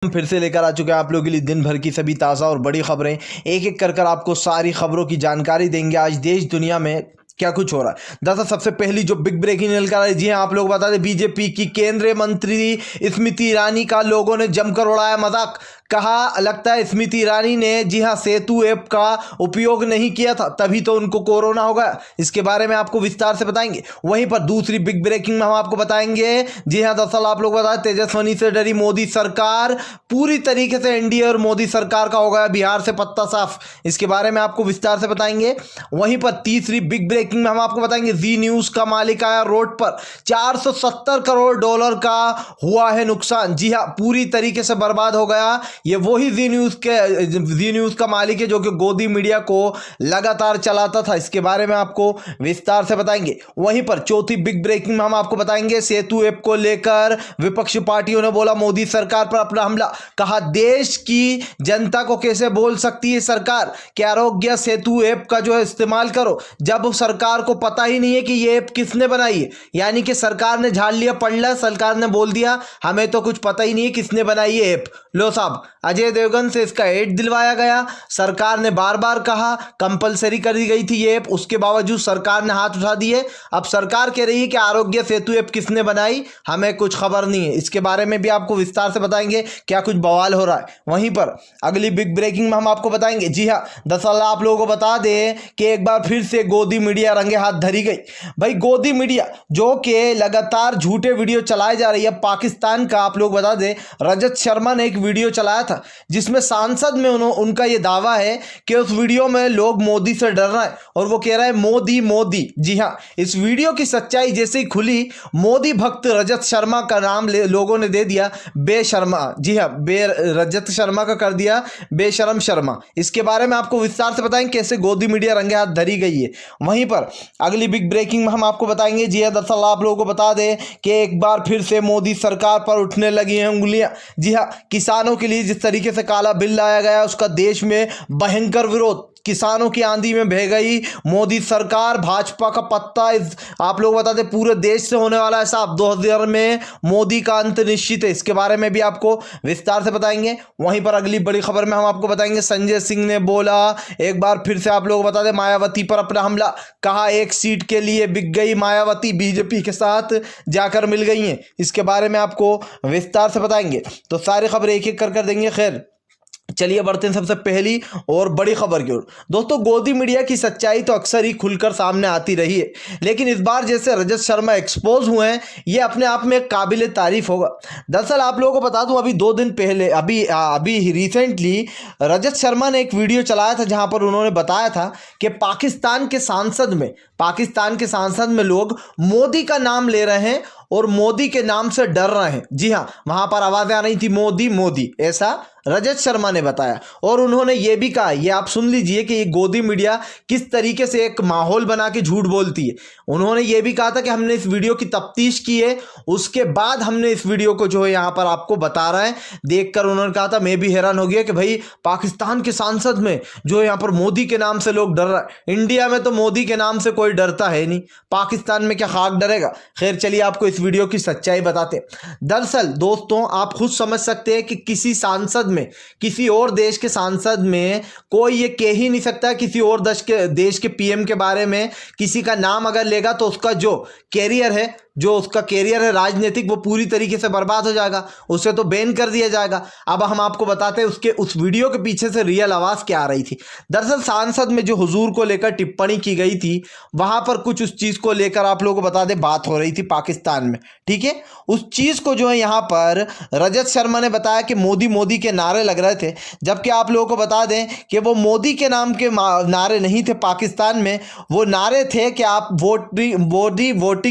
हम फिर से लेकर आ चुके हैं आप लोगों के लिए दिन भर की सभी ताज़ा और बड़ी खबरें। एक एक कर आपको सारी खबरों की जानकारी देंगे आज देश दुनिया में क्या कुछ हो रहा है। दरअसल सबसे पहली जो बिग ब्रेकिंग निकल कर आ रही है, जी हाँ, आप लोग बता दें, बीजेपी की केंद्रीय मंत्री स्मृति ईरानी का लोगों ने जमकर उड़ाया मजाक। कहा लगता है स्मृति ईरानी ने, जी हाँ, सेतु ऐप का उपयोग नहीं किया था तभी तो उनको कोरोना हो गया। इसके बारे में आपको विस्तार से बताएंगे। वहीं पर दूसरी बिग ब्रेकिंग में हम आपको बताएंगे, जी हाँ, दरअसल आप लोग बताएं, तेजस्विनी से डरी मोदी सरकार, पूरी तरीके से एनडीए और मोदी सरकार का हो गया बिहार से पत्ता साफ। इसके बारे में आपको विस्तार से बताएंगे। वहीं पर तीसरी बिग ब्रेकिंग में हम आपको बताएंगे, जी न्यूज का मालिक आया रोड पर, 470 करोड़ डॉलर का हुआ है नुकसान। जी हाँ, पूरी तरीके से बर्बाद हो गया। ये वही जी न्यूज का मालिक है जो कि गोदी मीडिया को लगातार चलाता था। इसके बारे में आपको विस्तार से बताएंगे। वहीं पर चौथी बिग ब्रेकिंग में हम आपको बताएंगे, सेतु ऐप को लेकर विपक्षी पार्टियों ने बोला मोदी सरकार पर अपना हमला। कहा देश की जनता को कैसे बोल सकती है सरकार कि आरोग्य सेतु ऐप का जो है इस्तेमाल करो, जब सरकार को पता ही नहीं है कि ये ऐप किसने बनाई है। यानी कि सरकार ने झाड़ लिया, पढ़ लिया, सरकार ने बोल दिया हमें तो कुछ पता ही नहीं है किसने बनाई है ऐप। लो साहब, अजय देवगन से इसका एड दिलवाया गया। सरकार ने बार बार कहा, कंपलसरी कर दी गई थी ये ऐप, उसके बावजूद सरकार ने हाथ उठा दिए। अब सरकार कह रही है कि आरोग्य सेतु ऐप किसने बनाई, हमें कुछ खबर नहीं है। इसके बारे में भी आपको विस्तार से बताएंगे क्या कुछ बवाल हो रहा है। वहीं पर अगली बिग ब्रेकिंग में हम आपको बताएंगे, जी हाँ, दरअसल आप लोगों को बता दें कि एक बार फिर से गोदी मीडिया रंगे हाथ धरी गई। भाई गोदी मीडिया जो कि लगातार झूठे वीडियो चलाए जा रही है। पाकिस्तान का आप लोग बता दें, रजत शर्मा ने एक वीडियो चलाया था जिसमें सांसद में उनका यह दावा है कि उस वीडियो में लोग मोदी से डर रहे हैं और वो कह रहा है मोदी मोदी। जी हाँ, इस वीडियो की सच्चाई जैसे ही खुली, मोदी भक्त रजत शर्मा का नाम लोगों ने दे दिया बेशर्मा। जी हाँ, रजत शर्मा का कर दिया बेशरम शर्मा। इसके बारे में आपको विस्तार से बताएंगे कैसे गोदी मीडिया रंगे हाथ धरी गई है। वहीं पर अगली बिग ब्रेकिंग में हम आपको बताएंगे, जी हाँ, दरअसल आप लोगों को बता दें कि एक बार फिर से मोदी सरकार पर उठने लगी हैं उंगलियां। जी हाँ, किसानों के लिए जिस तरीके से काला बिल लाया गया उसका देश में भयंकर विरोध, किसानों की आंधी में बह गई मोदी सरकार। भाजपा का पत्ता आप लोग बता दें पूरे देश से होने वाला है साहब। 2000 में मोदी का अंत निश्चित है। इसके बारे में भी आपको विस्तार से बताएंगे। वहीं पर अगली बड़ी खबर में हम आपको बताएंगे, संजय सिंह ने बोला एक बार फिर से आप लोग बता दें मायावती पर अपना हमला। कहा एक सीट के लिए बिक गई मायावती, बीजेपी के साथ जाकर मिल गई हैं। इसके बारे में आपको विस्तार से बताएंगे। तो सारी खबरें एक एक कर देंगे। खैर चलिए बढ़ते हैं सबसे पहली और बड़ी खबर की ओर। दोस्तों, गोदी मीडिया की सच्चाई तो अक्सर ही खुलकर सामने आती रही है, लेकिन इस बार जैसे रजत शर्मा एक्सपोज हुए हैं, ये अपने आप में काबिल तारीफ होगा। दरअसल आप लोगों को बता दूं, अभी 2 दिन पहले अभी रिसेंटली रजत शर्मा ने एक वीडियो चलाया था जहां पर उन्होंने बताया था कि पाकिस्तान के सांसद में लोग मोदी का नाम ले रहे हैं और मोदी के नाम से डर रहे हैं। जी हाँ, वहां पर आवाजें आ रही थी मोदी मोदी, ऐसा रजत शर्मा ने बताया। और उन्होंने ये भी कहा, ये आप सुन लीजिए कि ये गोदी मीडिया किस तरीके से एक माहौल बना के झूठ बोलती है। उन्होंने ये भी कहा था कि हमने इस वीडियो की तफ्तीश की है, उसके बाद हमने इस वीडियो को जो है यहाँ पर आपको बता रहे हैं। देखकर उन्होंने कहा था, मैं भी हैरान हो गया कि भाई पाकिस्तान के सांसद में जो है यहाँ पर मोदी के नाम से लोग डर रहे हैं। इंडिया में तो मोदी के नाम से कोई डरता है नहीं, पाकिस्तान में क्या खाक डरेगा। खैर चलिए आपको इस वीडियो की सच्चाई बताते हैं। दरअसल दोस्तों, आप खुद समझ सकते हैं कि किसी सांसद में, किसी और देश के सांसद में कोई ये कह ही नहीं सकता किसी और देश के पीएम के बारे में किसी का नाम अगर लेगा तो उसका जो कैरियर है राजनीतिक, वो पूरी तरीके से बर्बाद हो जाएगा, उसे तो बैन कर दिया जाएगा। अब हम आपको बताते हैं उसके उस वीडियो के पीछे से रियल आवाज क्या आ रही थी। दरअसल सांसद में जो हुजूर को लेकर टिप्पणी की गई थी, वहां पर कुछ उस चीज को लेकर आप लोगों को बता दें बात हो रही थी पाकिस्तान में। ठीक है, उस चीज को जो है यहाँ पर रजत शर्मा ने बताया कि मोदी मोदी के नारे लग रहे थे, जबकि आप लोगों को बता दें कि वो मोदी के नाम के नारे नहीं थे। पाकिस्तान में वो नारे थे कि आप वोटिंग।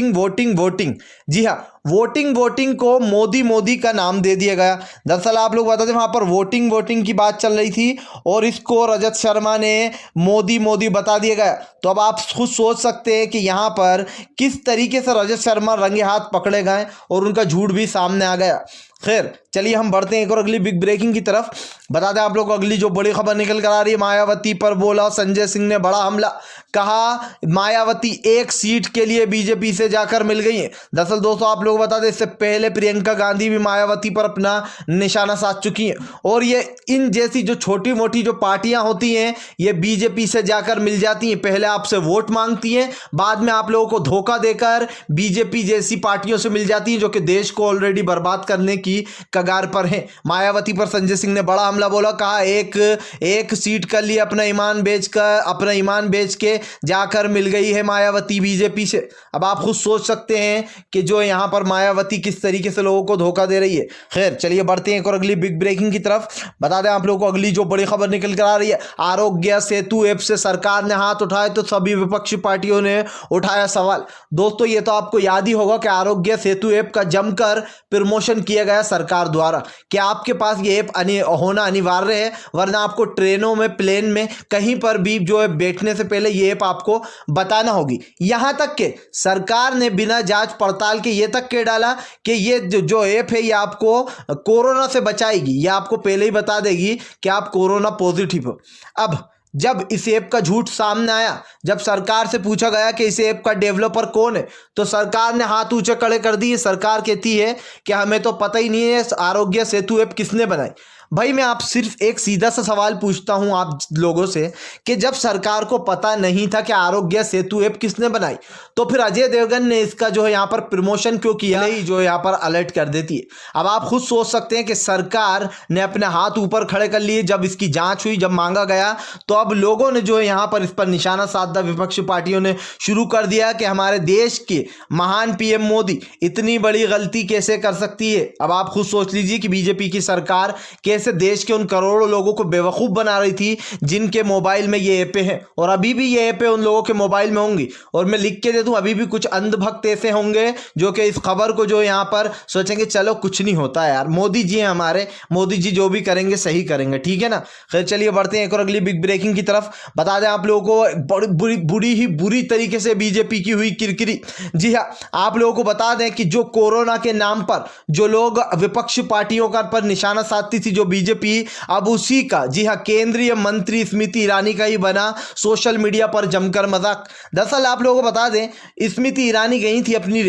जी हाँ, वोटिंग को मोदी मोदी का नाम दे दिया गया। दरअसल आप लोग बता दें वहां पर वोटिंग की बात चल रही थी और इसको रजत शर्मा ने मोदी मोदी बता दिया गया। तो अब आप खुद सोच सकते हैं कि यहाँ पर किस तरीके से रजत शर्मा रंगे हाथ पकड़े गए और उनका झूठ भी सामने आ गया। खैर चलिए हम बढ़ते हैं एक और अगली बिग ब्रेकिंग की तरफ। बता दें आप लोग को अगली जो बड़ी खबर निकल कर आ रही है, मायावती पर बोला संजय सिंह ने बड़ा हमला। कहा मायावती एक सीट के लिए बीजेपी से जाकर मिल गई है। दरअसल दोस्तों आप लोग बता दें इससे पहले प्रियंका गांधी भी मायावती पर अपना निशाना साध चुकी हैं। और ये इन जैसी जो छोटी मोटी जो पार्टियां होती हैं ये बीजेपी से जाकर मिल जाती हैं, पहले आपसे वोट मांगती हैं, बाद में आप लोगों को धोखा देकर बीजेपी जैसी पार्टियों से मिल जाती हैं जो कि देश को ऑलरेडी बर्बाद करने की कगार पर है। मायावती पर संजय सिंह ने बड़ा हमला बोला, कहा एक सीट कर लिए अपना ईमान बेच के जाकर मिल गई है मायावती बीजेपी से। अब आप खुद सोच सकते हैं कि जो यहाँ पर मायावती किस तरीके से लोगों को धोखा दे रही है। खैर चलिए बढ़ते हैं एक और अगली बिग ब्रेकिंग की तरफ। बता दें आप लोगों को अगली जो बड़ी खबर निकल कर आ रही है, आरोग्य सेतु ऐप से सरकार ने हाथ उठाए तो सभी विपक्षी पार्टियों ने उठाया सवाल। दोस्तों ये तो आपको याद ही होगा कि आरोग्य सेतु ऐप का जमकर प्रमोशन किया गया सरकार द्वारा कि आपके पास ये ऐप होना अनिवार्य है, वरना आपको ट्रेनों में, प्लेन में, कहीं पर भी जो है बैठने से पहले ये ऐप आपको बताना होगी। यहां तक कि सरकार ने बिना जांच पड़ताल के ये तक कह डाला कि ये जो ऐप है ये आपको कोरोना से बचाएगी, ये आपको पहले ही बता देगी कि आप कोरोना पॉजिटिव हो। अब जब इस ऐप का झूठ सामने आया, जब सरकार से पूछा गया कि इस ऐप का डेवलपर कौन है, तो सरकार ने हाथ ऊंचे खड़े कर दिए। सरकार कहती है कि हमें तो पता ही नहीं है आरोग्य सेतु ऐप किसने बनाई। भाई मैं आप सिर्फ एक सीधा सा सवाल पूछता हूं आप लोगों से कि जब सरकार को पता नहीं था कि आरोग्य सेतु ऐप किसने बनाई, तो फिर अजय देवगन ने इसका जो है यहाँ पर प्रमोशन क्यों किया, नहीं जो यहाँ पर अलर्ट कर देती है। अब आप खुद सोच सकते हैं कि सरकार ने अपने हाथ ऊपर खड़े कर लिए जब इसकी जांच हुई, जब मांगा गया, तो अब लोगों ने जो है यहाँ पर इस पर निशाना साधा, विपक्षी पार्टियों ने शुरू कर दिया कि हमारे देश के महान पीएम मोदी इतनी बड़ी गलती कैसे कर सकती है। अब आप खुद सोच लीजिए कि बीजेपी की सरकार कैसे देश के उन करोड़ों लोगों को बेवकूफ बना रही थी जिनके मोबाइल में ये ऐपें हैं, और अभी भी ये ऐपें उन लोगों के मोबाइल में होंगी। और मैं लिख के दे दूं, अभी भी कुछ अंधभक्त ऐसे होंगे जो कि इस खबर को जो यहाँ पर सोचेंगे चलो कुछ नहीं होता है यार, मोदी जी हैं हमारे, मोदी जी जो भी करेंगे सही करेंगे, ठीक है ना। खैर चलिए बढ़ते हैं एक और अगली बिग ब्रेकिंग की तरफ। बता दें आप लोगों को बुरी तरीके से बीजेपी की हुई किरकिरी। जी हाँ, आप लोगों को बता दें कि जो कोरोना के नाम पर जो लोग विपक्षी पार्टियों का पर निशाना साधती थी जो बीजेपी, अब उसी का, जी हां, केंद्रीय मंत्री स्मृति ईरानी का ही बना सोशल मीडिया पर जमकर मजाक। दरअसल आप लोगों को बता दें स्मृति ईरानी गई थी अपनी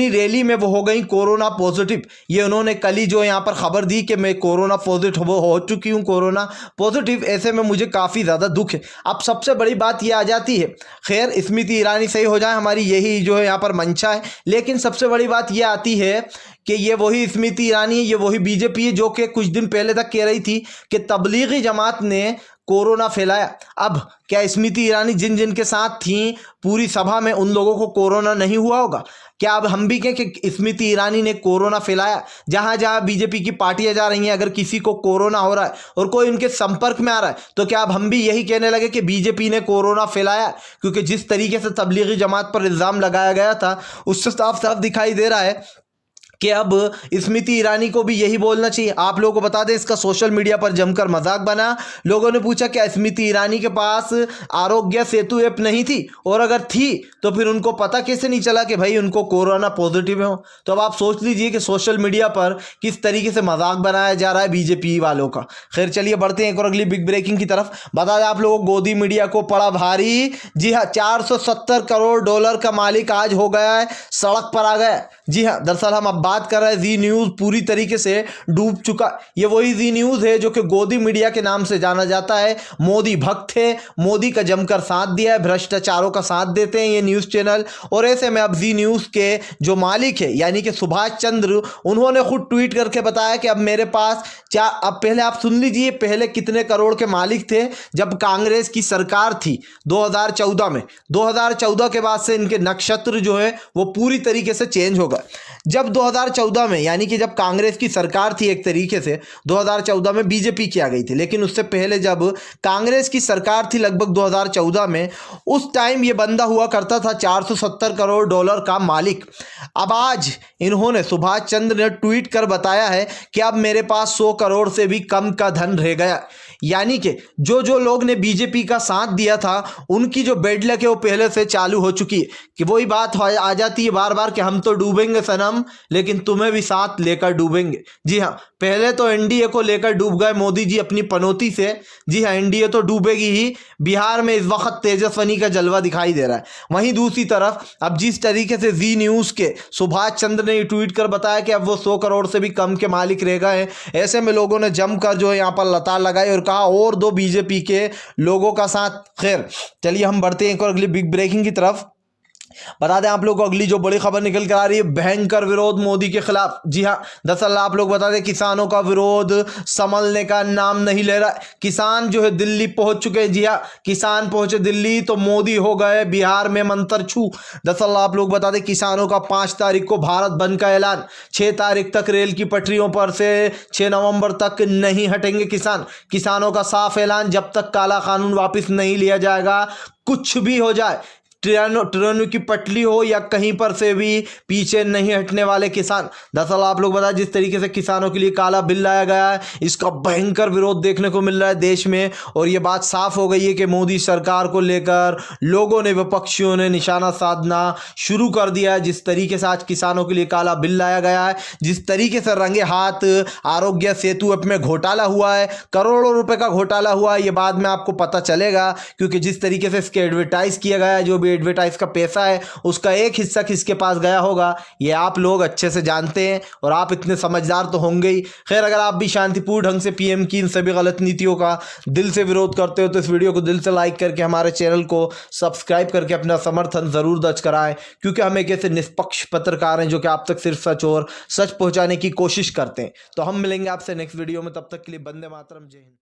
रैली में वो हो गई कोरोना पॉजिटिव। ये उन्होंने कल ही जो यहां पर खबर दी कि मैं कोरोना पॉजिटिव हो चुकी हूं, कोरोना पॉजिटिव। ऐसे में मुझे काफी ज्यादा दुख है। अब सबसे बड़ी बात यह आ जाती है, खैर स्मृति ईरानी सही हो जाए, हमारी यही जो है यहां पर मंशा है, लेकिन सबसे बड़ी बात यह आती है कि ये वही स्मृति ईरानी है, ये वही बीजेपी है जो कि कुछ दिन पहले तक कह रही थी कि तबलीगी जमात ने कोरोना फैलाया। अब क्या स्मृति ईरानी जिन जिन के साथ थी पूरी सभा में उन लोगों को कोरोना नहीं हुआ होगा? क्या अब हम भी कहें कि स्मृति ईरानी ने कोरोना फैलाया? जहां जहां बीजेपी की पार्टियां जा रही हैं, अगर किसी को कोरोना हो रहा है और कोई उनके संपर्क में आ रहा है, तो क्या अब हम भी यही कहने लगे कि बीजेपी ने कोरोना फैलाया? क्योंकि जिस तरीके से तबलीगी जमात पर इल्जाम लगाया गया था उससे साफ साफ दिखाई दे रहा है कि अब स्मृति ईरानी को भी यही बोलना चाहिए। आप लोगों को बता दें इसका सोशल मीडिया पर जमकर मजाक बना। लोगों ने पूछा क्या स्मृति ईरानी के पास आरोग्य सेतु ऐप नहीं थी, और अगर थी तो फिर उनको पता कैसे नहीं चला कि भाई उनको कोरोना पॉजिटिव हो? तो अब आप सोच लीजिए कि सोशल मीडिया पर किस तरीके से मजाक बनाया जा रहा है बीजेपी वालों का। खैर चलिए बढ़ते हैं एक और अगली बिग ब्रेकिंग की तरफ। बता दें आप लोगों को गोदी मीडिया को पड़ा भारी। जी हाँ, 470 करोड़ डॉलर का मालिक आज हो गया है, सड़क पर आ गया। जी हाँ, दरअसल हम अब बात कर रहे हैं जी न्यूज़ पूरी तरीके से डूब चुका। ये वही जी न्यूज़ है जो कि गोदी मीडिया के नाम से जाना जाता है। मोदी भक्त है, मोदी का जमकर साथ दिया है, भ्रष्टाचारों का साथ देते हैं ये न्यूज़ चैनल। और ऐसे में अब जी न्यूज़ के जो मालिक है यानी कि सुभाष चंद्र, उन्होंने खुद ट्वीट करके बताया कि अब मेरे पास अब पहले आप सुन लीजिए पहले कितने करोड़ के मालिक थे जब कांग्रेस की सरकार थी 2014 में। 2014 के बाद से इनके नक्षत्र जो है वो पूरी तरीके से चेंज होगा। जब 2014 में यानी कि जब कांग्रेस की सरकार थी, एक तरीके से 2014 में बीजेपी की आ गई थी, लेकिन उससे पहले जब कांग्रेस की सरकार थी लगभग 2014 में, उस टाइम ये बंदा हुआ करता था 470 करोड़ डॉलर का मालिक। अब आज इन्होंने सुभाष चंद्र ने ट्वीट कर बताया है कि अब मेरे पास 100 करोड़ से भी कम का धन रह गया। यानी कि जो लोग ने बीजेपी का साथ दिया था उनकी जो बेड लक है वो पहले से चालू हो चुकी है। कि वही बात आ जाती है बार बार कि हम तो डूबेंगे डूबेंगे सनम, लेकिन तुम्हें भी साथ लेकर डूबेंगे। जी हाँ, पहले तो एनडीए को लेकर डूब गए मोदी जी अपनी पनौती से। जी हाँ, एनडीए तो डूबेगी ही। बिहार में इस वक्त तेजस्वनी का जलवा दिखाई दे रहा है। वहीं दूसरी तरफ अब जिस तरीके से जी न्यूज़ के सुभाष चंद्र ने ट्वीट कर बताया कि अब वो 100 करोड़ से भी कम के मालिक रह गए हैं, ऐसे में लोगों ने जमकर जो है यहाँ पर लताड़ लगाई और कहा और दो बीजेपी के लोगों का साथ। खैर चलिए हम बढ़ते हैं एक और अगली बिग ब्रेकिंग की तरफ। बता दें आप लोगों को अगली जो बड़ी खबर निकल कर आ रही है, भयंकर विरोध मोदी के खिलाफ। जी हाँ, दरअसल आप लोग बता दें किसानों का विरोध संभलने का नाम नहीं ले रहा। किसान जो है दिल्ली पहुंच चुके हैं। जी हाँ, किसान पहुंचे दिल्ली तो मोदी हो गए बिहार में मंत्र छू। दरअसल आप लोग बता दें किसानों का 5 तारीख को भारत बंद का ऐलान। 6 तारीख तक रेल की पटरियों पर से 6 नवंबर तक नहीं हटेंगे किसान। किसानों का साफ ऐलान, जब तक काला कानून वापस नहीं लिया जाएगा, कुछ भी हो जाए, ट्रेनों की पटरी हो या कहीं पर से भी पीछे नहीं हटने वाले किसान। दरअसल आप लोग बताएं जिस तरीके से किसानों के लिए काला बिल लाया गया है, इसका भयंकर विरोध देखने को मिल रहा है देश में। और ये बात साफ हो गई है कि मोदी सरकार को लेकर लोगों ने, विपक्षियों ने निशाना साधना शुरू कर दिया है। जिस तरीके से आज किसानों के लिए काला बिल लाया गया है, जिस तरीके से रंगे हाथ आरोग्य सेतु ऐप में घोटाला हुआ है, करोड़ों रुपए का घोटाला हुआ है, ये बाद में आपको पता चलेगा। क्योंकि जिस तरीके से इसके एडवर्टाइज किया गया है, जो भी एडवर्टाइज का पैसा है उसका एक हिस्सा किसके पास गया होगा, ये आप लोग अच्छे से जानते हैं और आप इतने समझदार तो होंगे ही। खैर अगर आप भी शांतिपूर्ण ढंग से पीएम की इन सभी गलत नीतियों का दिल से विरोध करते हो तो इस वीडियो को दिल से लाइक करके हमारे चैनल को सब्सक्राइब करके अपना समर्थन जरूर दर्ज कराएं। क्योंकि हम एक ऐसे निष्पक्ष पत्रकार हैं जो कि आप तक सिर्फ सच और सच पहुंचाने की कोशिश करते हैं। तो हम मिलेंगे आपसे नेक्स्ट वीडियो में, तब तक के लिए वंदे मातरम, जय हिंद।